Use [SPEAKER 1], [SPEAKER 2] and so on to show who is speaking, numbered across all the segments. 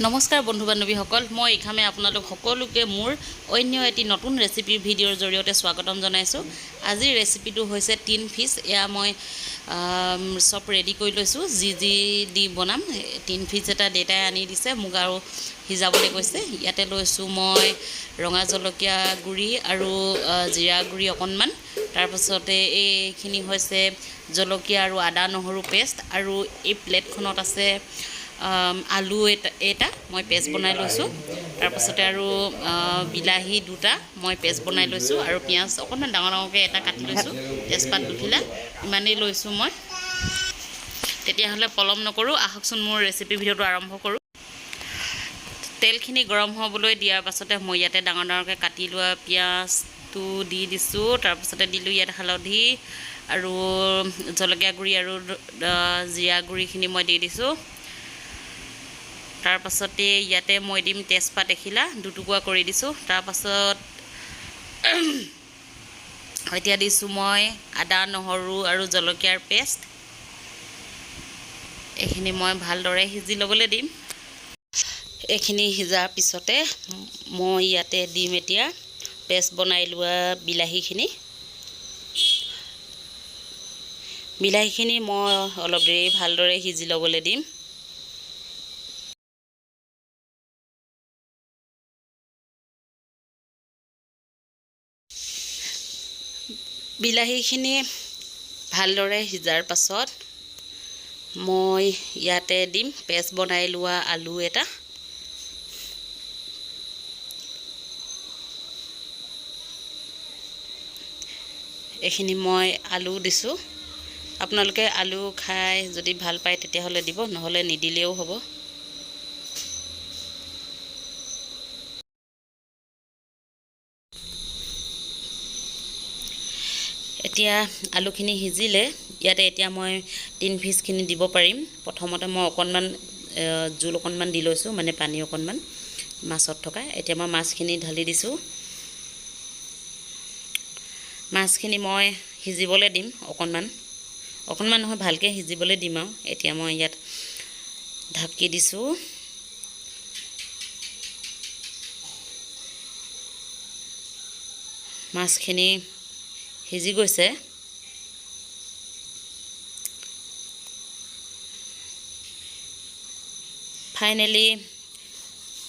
[SPEAKER 1] নমস্কাৰ বন্ধু বান্ধৱীসকল, মই ইখামে আপোনালোক সকলোকে মোৰ অন্য এটি নতুন ৰেচিপিৰ ভিডিঅ'ৰ জৰিয়তে স্বাগতম জনাইছোঁ। আজিৰ ৰেচিপিটো হৈছে টিন ফিছ। এয়া মই সব ৰেডি কৰি লৈছোঁ, যি দি বনাম। টিন ফিছ এটা দেউতাই আনি দিছে, মোক আৰু সিজাবলৈ কৈছে। ইয়াতে লৈছোঁ মই ৰঙা জলকীয়া গুড়ি আৰু জিৰা গুড়ি অকণমান। তাৰপাছতে এইখিনি হৈছে জলকীয়া আৰু আদা নহৰু পেষ্ট, আৰু এই প্লেটখনত আছে আলু এটা মই পেষ্ট বনাই লৈছোঁ। তাৰপাছতে আৰু বিলাহী দুটা মই পেষ্ট বনাই লৈছোঁ, আৰু পিঁয়াজ অকণমান ডাঙৰ ডাঙৰকৈ এটা কাটি লৈছোঁ, তেজপাত দুখিলা, ইমানেই লৈছোঁ মই। তেতিয়াহ'লে পলম নকৰোঁ, আহকচোন মোৰ ৰেচিপি ভিডিঅ'টো আৰম্ভ কৰোঁ। তেলখিনি গৰম হ'বলৈ দিয়াৰ পাছতে মই ইয়াতে ডাঙৰ ডাঙৰকৈ কাটি লোৱা পিঁয়াজটো দি দিছোঁ। তাৰপাছতে দিলোঁ ইয়াত হালধি আৰু জলকীয়া গুড়ি আৰু জিৰা গুড়িখিনি মই দি দিছোঁ। তাৰপাছতে ইয়াতে মই দিম তেজপাত এখিলা, দুটুকুৰা কৰি দিছোঁ। তাৰপাছত এতিয়া দিছোঁ মই আদা নহৰু আৰু জলকীয়াৰ পেষ্ট। এইখিনি মই ভালদৰে সিজি ল'বলৈ দিম। এইখিনি সিজাৰ পিছতে মই ইয়াতে দিম এতিয়া পেষ্ট বনাই লোৱা বিলাহীখিনি মই অলপ দেৰি ভালদৰে সিজি ল'বলৈ দিম। বিলাহীখিনি ভালদৰে সিজাৰ পাছত মই ইয়াতে দিম পেষ্ট বনাই লোৱা আলু এটা। এইখিনি মই আলু দিছোঁ। আপোনালোকে আলু খাই যদি ভাল পায় তেতিয়াহ'লে দিব, নহ'লে নিদিলেও হ'ব। এতিয়া আলুখিনি সিজিলে ইয়াতে এতিয়া মই টিন ফিছখিনি দিব পাৰিম। প্ৰথমতে মই অকণমান জোল অকণমান দি লৈছোঁ, মানে পানী অকণমান মাছত থকা। এতিয়া মই মাছখিনি ঢালি দিছোঁ। মাছখিনি মই সিজিবলৈ দিম অকণমান নহয়, ভালকৈ সিজিবলৈ দিম আৰু। এতিয়া মই ইয়াত ঢাকি দিছোঁ। মাছখিনি সিজি গৈছে। ফাইনেলি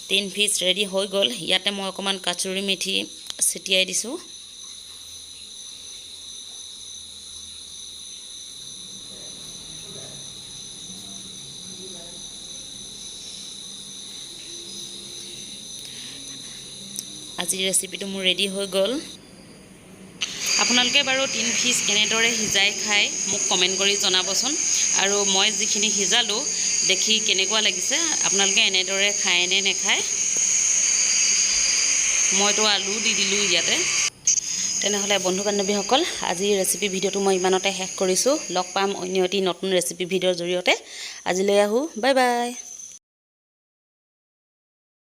[SPEAKER 1] টিন ফিছ ৰেডি হৈ গ'ল। ইয়াতে মই অকণমান কাচুৰি মেথি ছটিয়াই দিছোঁ। আজিৰ ৰেচিপিটো মোৰ ৰেডি হৈ গ'ল। আপোনালোকে বাৰু টিন ফিছ কেনেদৰে সিজাই খায় মোক কমেণ্ট কৰি জনাবচোন। আৰু মই যিখিনি সিজালোঁ দেখি কেনেকুৱা লাগিছে, আপোনালোকে এনেদৰে খায় নে নেখায়। মইতো আলু দি দিলোঁ ইয়াতে। তেনেহ'লে বন্ধু বান্ধৱীসকল, আজিৰ ৰেচিপি ভিডিঅ'টো মই ইমানতে শেষ কৰিছোঁ। লগ পাম অন্য এটি নতুন ৰেচিপি ভিডিঅ'ৰ জৰিয়তে। আজিলৈ আহোঁ, বাই বাই।